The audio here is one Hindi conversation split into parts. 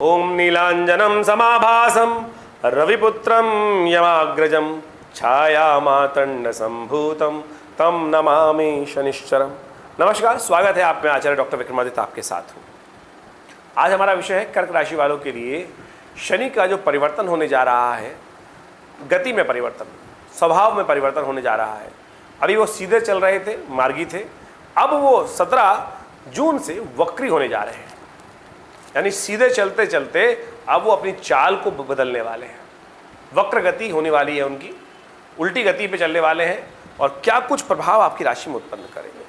ओम नीलांजनम समाभासम रविपुत्रम यमाग्रजम छायामातंड संभूतम तम नमामि शनिश्चरम। नमस्कार, स्वागत है आप में आचार्य डॉक्टर विक्रमादित्य आपके साथ हूँ। आज हमारा विषय है कर्क राशि वालों के लिए शनि का जो परिवर्तन होने जा रहा है, गति में परिवर्तन, स्वभाव में परिवर्तन होने जा रहा है। अभी वो सीधे चल रहे थे, मार्गी थे, अब वो 17 जून से वक्री होने जा रहे हैं। यानी सीधे चलते चलते अब वो अपनी चाल को बदलने वाले हैं। वक्र गति होने वाली है उनकी, उल्टी गति पे चलने वाले हैं। और क्या कुछ प्रभाव आपकी राशि में उत्पन्न करेंगे।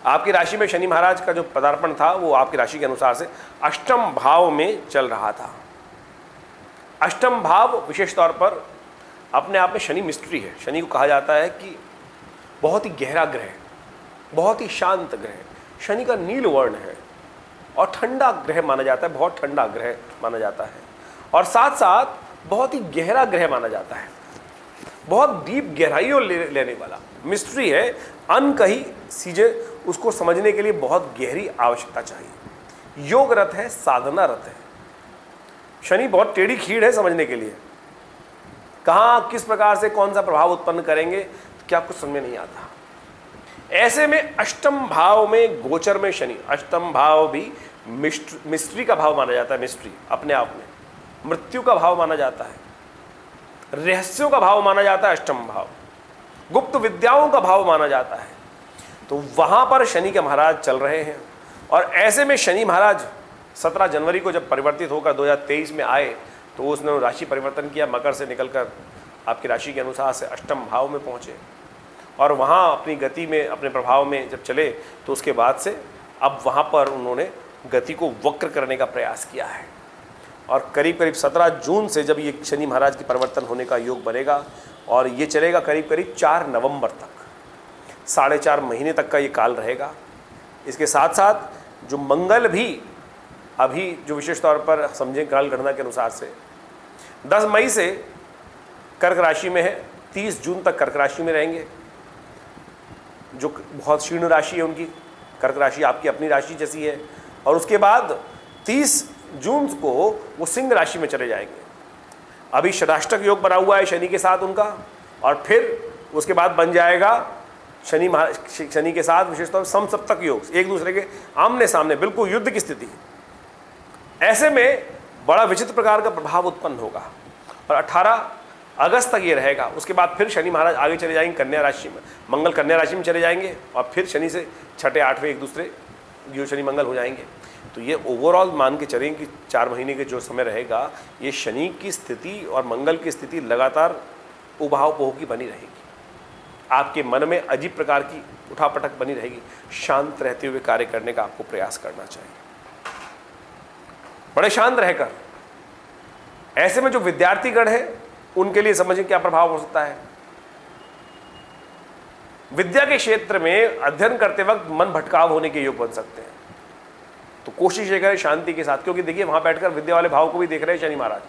आपकी राशि में शनि महाराज का जो पदार्पण था वो आपकी राशि के अनुसार से अष्टम भाव में चल रहा था। अष्टम भाव विशेष तौर पर अपने आप में शनि मिस्ट्री है। शनि को कहा जाता है कि बहुत ही गहरा ग्रह, बहुत ही शांत ग्रह। शनि का नील वर्ण है और ठंडा ग्रह माना जाता है, बहुत ठंडा ग्रह माना जाता है। और साथ साथ बहुत ही गहरा ग्रह माना जाता है, बहुत डीप गहराइयों लेने वाला मिस्ट्री है। अनकही चीजें उसको समझने के लिए बहुत गहरी आवश्यकता चाहिए। योग रथ है, साधना रथ है। शनि बहुत टेढ़ी खीड़ है समझने के लिए। कहाँ किस प्रकार से कौन सा प्रभाव उत्पन्न करेंगे क्या कुछ समझ में नहीं आता। ऐसे में अष्टम भाव में गोचर में शनि, अष्टम भाव भी मिस्ट्री का भाव माना जाता है। मिस्ट्री अपने आप में मृत्यु का भाव माना जाता है, रहस्यों का भाव माना जाता है। अष्टम भाव गुप्त विद्याओं का भाव माना जाता है। तो वहां पर शनि के महाराज चल रहे हैं। और ऐसे में शनि महाराज 17 जनवरी को जब परिवर्तित होकर 2023 में आए तो उसने राशि परिवर्तन किया। मकर से निकलकर आपकी राशि के अनुसार से अष्टम भाव में पहुंचे और वहाँ अपनी गति में, अपने प्रभाव में जब चले तो उसके बाद से अब वहाँ पर उन्होंने गति को वक्र करने का प्रयास किया है। और करीब करीब 17 जून से जब ये शनि महाराज की परिवर्तन होने का योग बनेगा और ये चलेगा करीब करीब 4 नवंबर तक, 4.5 महीने तक का ये काल रहेगा। इसके साथ साथ जो मंगल भी अभी जो विशेष तौर पर समझें काल गणना के अनुसार से 10 मई से कर्क राशि में है, 30 जून तक कर्क राशि में रहेंगे। जो बहुत शीर्ण राशि है उनकी, कर्क राशि आपकी अपनी राशि जैसी है। और उसके बाद 30 जून को वो सिंह राशि में चले जाएंगे। अभी षडाष्टक योग बना हुआ है शनि के साथ उनका, और फिर उसके बाद बन जाएगा शनि के साथ विशेष तौर पर समसप्तक योग, एक दूसरे के आमने सामने, बिल्कुल युद्ध की स्थिति। ऐसे में बड़ा विचित्र प्रकार का प्रभाव उत्पन्न होगा और 18 अगस्त तक ये रहेगा। उसके बाद फिर शनि महाराज आगे चले जाएंगे कन्या राशि में, मंगल कन्या राशि में चले जाएंगे और फिर शनि से 6ठे 8वें एक दूसरे जो शनि मंगल हो जाएंगे। तो ये ओवरऑल मान के चलें कि 4 महीने के जो समय रहेगा ये शनि की स्थिति और मंगल की स्थिति लगातार उबाऊ पोह की बनी रहेगी। आपके मन में अजीब प्रकार की उठापटक बनी रहेगी। शांत रहते हुए कार्य करने का आपको प्रयास करना चाहिए, बड़े शांत रहकर। ऐसे में जो विद्यार्थीगण है उनके लिए समझें क्या प्रभाव हो सकता है। विद्या के क्षेत्र में अध्ययन करते वक्त मन भटकाव होने के योग बन सकते हैं। तो कोशिश ये करें शांति के साथ, क्योंकि देखिए वहां बैठकर विद्या वाले भाव को भी देख रहे हैं शनि महाराज।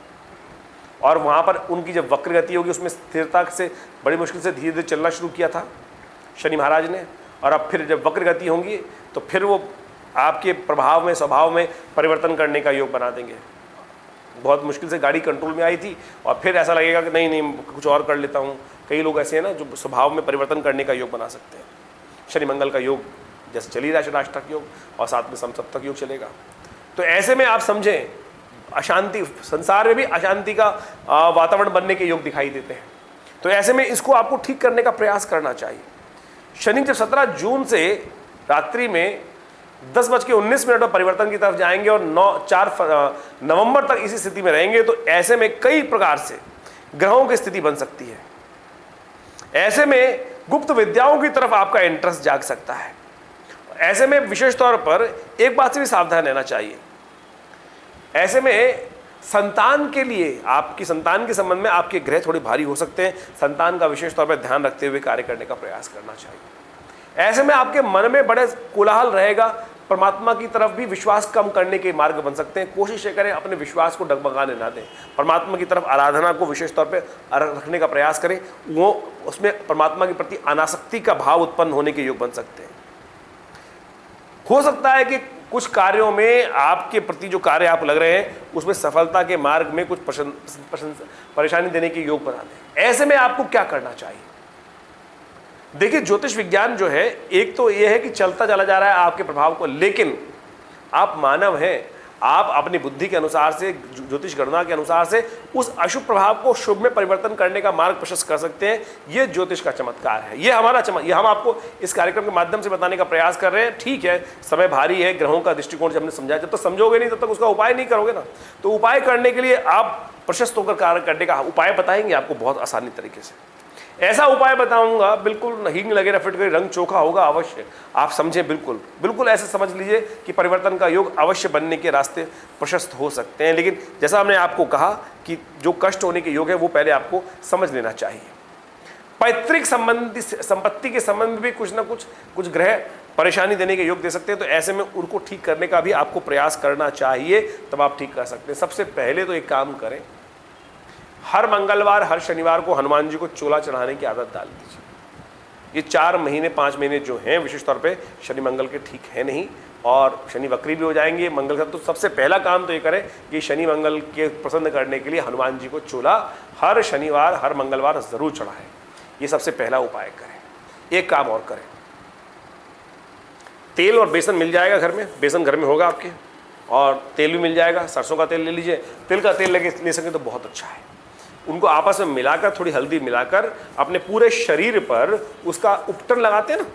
और वहां पर उनकी जब वक्र गति होगी उसमें स्थिरता से बड़ी मुश्किल से धीरे धीरे चलना शुरू किया था शनि महाराज ने। और अब फिर जब वक्र गति होंगी तो फिर वो आपके प्रभाव में, स्वभाव में परिवर्तन करने का योग बना देंगे। बहुत मुश्किल से गाड़ी कंट्रोल में आई थी और फिर ऐसा लगेगा कि नहीं नहीं कुछ और कर लेता हूँ। कई लोग ऐसे हैं ना जो स्वभाव में परिवर्तन करने का योग बना सकते हैं। शनि मंगल का योग जैसे चल ही रहा है, षडाष्टक योग, और साथ में समसप्तक योग चलेगा। तो ऐसे में आप समझें अशांति, संसार में भी अशांति का वातावरण बनने के योग दिखाई देते हैं। तो ऐसे में इसको आपको ठीक करने का प्रयास करना चाहिए। शनि जब 17 जून से रात्रि में 10:19 पर परिवर्तन की तरफ जाएंगे और 4 नवंबर तक इसी स्थिति में रहेंगे, तो ऐसे में कई प्रकार से ग्रहों की स्थिति बन सकती है। ऐसे में गुप्त विद्याओं की तरफ आपका इंटरेस्ट जाग सकता है। ऐसे में विशेष तौर पर एक बात से भी सावधान रहना चाहिए। ऐसे में संतान के लिए, आपकी संतान के संबंध में आपके ग्रह थोड़े भारी हो सकते हैं। संतान का विशेष तौर पर ध्यान रखते हुए कार्य करने का प्रयास करना चाहिए। ऐसे में आपके मन में बड़े कोलाहल रहेगा। परमात्मा की तरफ भी विश्वास कम करने के मार्ग बन सकते हैं। कोशिश ये करें अपने विश्वास को डगमगाने ना दें। परमात्मा की तरफ आराधना को विशेष तौर पे रखने का प्रयास करें। वो उसमें परमात्मा के प्रति अनासक्ति का भाव उत्पन्न होने के योग बन सकते हैं। हो सकता है कि कुछ कार्यों में आपके प्रति जो कार्य आप लग रहे हैं उसमें सफलता के मार्ग में कुछ परेशानी देने के योग बनाते हैं। ऐसे में आपको क्या करना चाहिए? देखिए, ज्योतिष विज्ञान जो है, एक तो यह है कि चलता चला जा रहा है आपके प्रभाव को, लेकिन आप मानव हैं, आप अपनी बुद्धि के अनुसार से, ज्योतिष गणना के अनुसार से उस अशुभ प्रभाव को शुभ में परिवर्तन करने का मार्ग प्रशस्त कर सकते हैं। ये ज्योतिष का चमत्कार है, ये हमारा ये हम आपको इस कार्यक्रम के माध्यम से बताने का प्रयास कर रहे हैं। ठीक है, समय भारी है, ग्रहों का दृष्टिकोण जब हमने समझाया, जब तक समझोगे नहीं तब तक उसका उपाय नहीं करोगे ना। तो उपाय करने के लिए आप प्रशस्त होकर कार्य करने का उपाय बताएंगे आपको बहुत आसानी तरीके से। ऐसा उपाय बताऊंगा, बिल्कुल हींग लगे रफट के रंग चोखा होगा अवश्य, आप समझें, बिल्कुल बिल्कुल ऐसे समझ लीजिए कि परिवर्तन का योग अवश्य बनने के रास्ते प्रशस्त हो सकते हैं। लेकिन जैसा हमने आपको कहा कि जो कष्ट होने के योग है वो पहले आपको समझ लेना चाहिए। पैतृक संपत्ति के संबंध में भी कुछ ग्रह परेशानी देने के योग दे सकते हैं, तो ऐसे में उनको ठीक करने का भी आपको प्रयास करना चाहिए, तब आप ठीक कर सकते हैं। सबसे पहले तो एक काम करें, हर मंगलवार हर शनिवार को हनुमान जी को चोला चढ़ाने की आदत डाल दीजिए। ये 4 महीने 5 महीने जो हैं विशेष तौर पे शनि मंगल के ठीक है नहीं, और शनि वक्री भी हो जाएंगे मंगल का। तो सबसे पहला काम तो ये करें कि शनि मंगल के प्रसन्न करने के लिए हनुमान जी को चोला हर शनिवार हर मंगलवार ज़रूर चढ़ाएं। ये सबसे पहला उपाय करें। एक काम और करें, तेल और बेसन मिल जाएगा घर में, बेसन घर में होगा आपके, और तेल भी मिल जाएगा, सरसों का तेल ले लीजिए। तिल का तेल ले सकें तो बहुत अच्छा है। उनको आपस में मिलाकर, थोड़ी हल्दी मिलाकर अपने पूरे शरीर पर उसका उपटन लगाते हैं ना,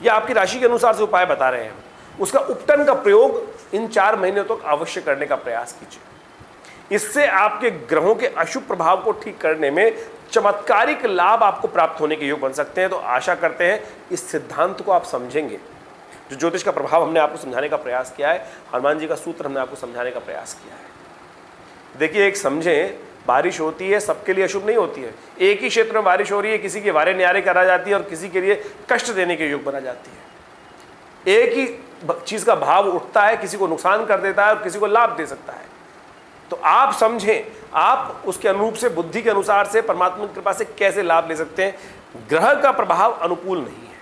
ये आपकी राशि के अनुसार से उपाय बता रहे हैं, उसका उपटन का प्रयोग इन 4 महीने तक अवश्य करने का प्रयास कीजिए। इससे आपके ग्रहों के अशुभ प्रभाव को ठीक करने में चमत्कारिक लाभ आपको प्राप्त होने के योग बन सकते हैं। तो आशा करते हैं इस सिद्धांत को आप समझेंगे। जो ज्योतिष का प्रभाव हमने आपको समझाने का प्रयास किया है, हनुमान जी का सूत्र हमने आपको समझाने का प्रयास किया है। देखिए, एक समझें, बारिश होती है सबके लिए अशुभ नहीं होती है। एक ही क्षेत्र में बारिश हो रही है, किसी के वारे न्यारे करा जाती है और किसी के लिए कष्ट देने के योग बना जाती है। एक ही चीज का भाव उठता है, किसी को नुकसान कर देता है और किसी को लाभ दे सकता है। तो आप समझें, आप उसके अनुरूप से, बुद्धि के अनुसार से, परमात्मा की कृपा से कैसे लाभ ले सकते हैं। ग्रह का प्रभाव अनुकूल नहीं है,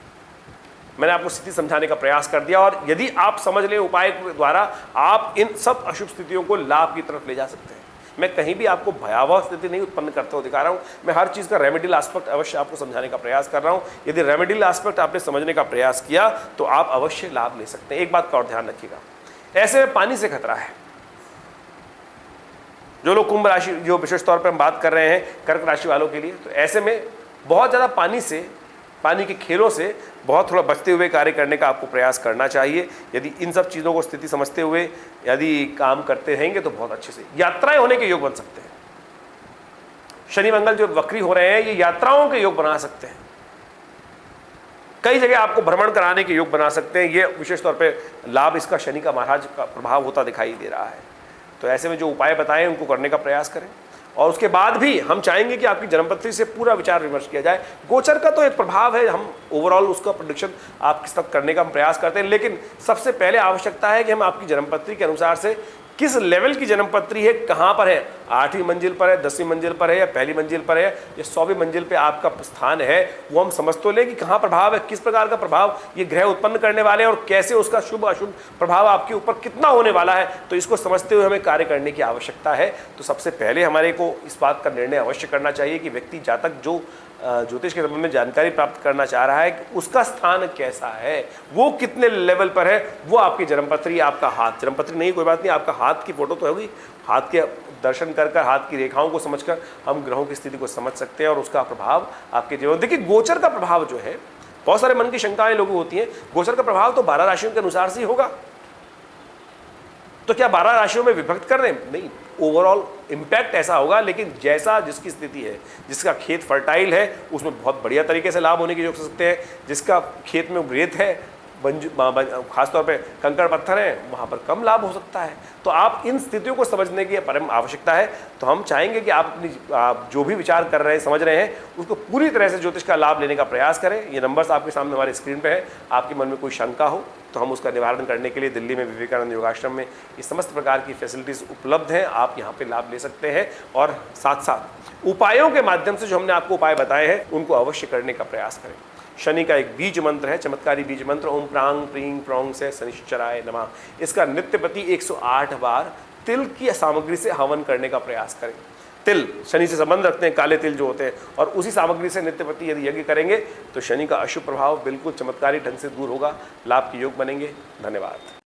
मैंने आपको स्थिति समझाने का प्रयास कर दिया, और यदि आप समझ लें उपाय के द्वारा, आप इन सब अशुभ स्थितियों को लाभ की तरफ ले जा सकते हैं। मैं कहीं भी आपको भयावह स्थिति नहीं उत्पन्न करते हुए दिखा रहा हूँ, मैं हर चीज़ का रेमेडियल एस्पेक्ट अवश्य आपको समझाने का प्रयास कर रहा हूँ। यदि रेमेडियल एस्पेक्ट आपने समझने का प्रयास किया तो आप अवश्य लाभ ले सकते हैं। एक बात का और ध्यान रखिएगा, ऐसे में पानी से खतरा है। जो लोग कुंभ राशि, जो विशेष तौर पर हम बात कर रहे हैं कर्क राशि वालों के लिए, तो ऐसे में बहुत ज़्यादा पानी के खेलों से बहुत थोड़ा बचते हुए कार्य करने का आपको प्रयास करना चाहिए। यदि इन सब चीज़ों को स्थिति समझते हुए यदि काम करते रहेंगे तो बहुत अच्छे से यात्राएं होने के योग बन सकते हैं। शनि मंगल जो वक्री हो रहे हैं, ये यात्राओं के योग बना सकते हैं। कई जगह आपको भ्रमण कराने के योग बना सकते हैं। ये विशेष तौर पे लाभ इसका शनि का महाराज का प्रभाव होता दिखाई दे रहा है। तो ऐसे में जो उपाय बताएं उनको करने का प्रयास करें, और उसके बाद भी हम चाहेंगे कि आपकी जन्मपत्री से पूरा विचार विमर्श किया जाए। गोचर का तो एक प्रभाव है, हम ओवरऑल उसका प्रेडिक्शन आपके साथ करने का हम प्रयास करते हैं, लेकिन सबसे पहले आवश्यकता है कि हम आपकी जन्मपत्री के अनुसार से किस लेवल की जन्मपत्री है, कहाँ पर है, 8वीं मंजिल पर है, 10वीं मंजिल पर है, या पहली मंजिल पर है, या 100वीं मंजिल पे आपका स्थान है, वो हम समझ तो लें कि कहाँ प्रभाव है, किस प्रकार का प्रभाव ये ग्रह उत्पन्न करने वाले हैं, और कैसे उसका शुभ अशुभ प्रभाव आपके ऊपर कितना होने वाला है। तो इसको समझते हुए हमें कार्य करने की आवश्यकता है। तो सबसे पहले हमारे को इस बात का निर्णय अवश्य करना चाहिए कि व्यक्ति जातक जो ज्योतिष के संबंध में जानकारी प्राप्त करना चाह रहा है कि उसका स्थान कैसा है, वो कितने लेवल पर है, वो आपकी जन्मपत्री, आपका हाथ, जन्मपत्री नहीं कोई बात नहीं, आपका हाथ की फोटो तो होगी, हाथ के दर्शन कर कर, हाथ की रेखाओं को समझकर हम ग्रहों की स्थिति को समझ सकते हैं और उसका प्रभाव आपके जीवन। देखिए, गोचर का प्रभाव जो है, बहुत सारे मन की शंकाएं लोगों होती हैं, गोचर का प्रभाव तो 12 राशियों के अनुसार से ही होगा। तो क्या 12 राशियों में विभक्त कर रहे हैं? नहीं, ओवरऑल इम्पैक्ट ऐसा होगा, लेकिन जैसा जिसकी स्थिति है, जिसका खेत फर्टाइल है उसमें बहुत बढ़िया तरीके से लाभ होने की योग हो सकते हैं। जिसका खेत में रेत है, खासतौर पे कंकड़ पत्थर हैं, वहाँ पर कम लाभ हो सकता है। तो आप इन स्थितियों को समझने की परम आवश्यकता है। तो हम चाहेंगे कि आप जो भी विचार कर रहे हैं, समझ रहे हैं, उसको पूरी तरह से ज्योतिष का लाभ लेने का प्रयास करें। ये नंबर्स आपके सामने हमारे स्क्रीन पे है। आपके मन में कोई शंका हो तो हम उसका निवारण करने के लिए दिल्ली में विवेकानंद योगाश्रम में ये समस्त प्रकार की फैसिलिटीज़ उपलब्ध हैं। आप यहाँ पे लाभ ले सकते हैं, और साथ साथ उपायों के माध्यम से जो हमने आपको उपाय बताए हैं उनको अवश्य करने का प्रयास करें। शनि का एक बीज मंत्र है, चमत्कारी बीज मंत्र, ओम प्रांग प्रींग प्रोंग से शनिश्चराय नमः। इसका नित्यपति 108 बार तिल की सामग्री से हवन करने का प्रयास करें। तिल शनि से संबंध रखते हैं, काले तिल जो होते हैं, और उसी सामग्री से नित्यपति यदि यज्ञ करेंगे तो शनि का अशुभ प्रभाव बिल्कुल चमत्कारी ढंग से दूर होगा, लाभ के योग बनेंगे। धन्यवाद।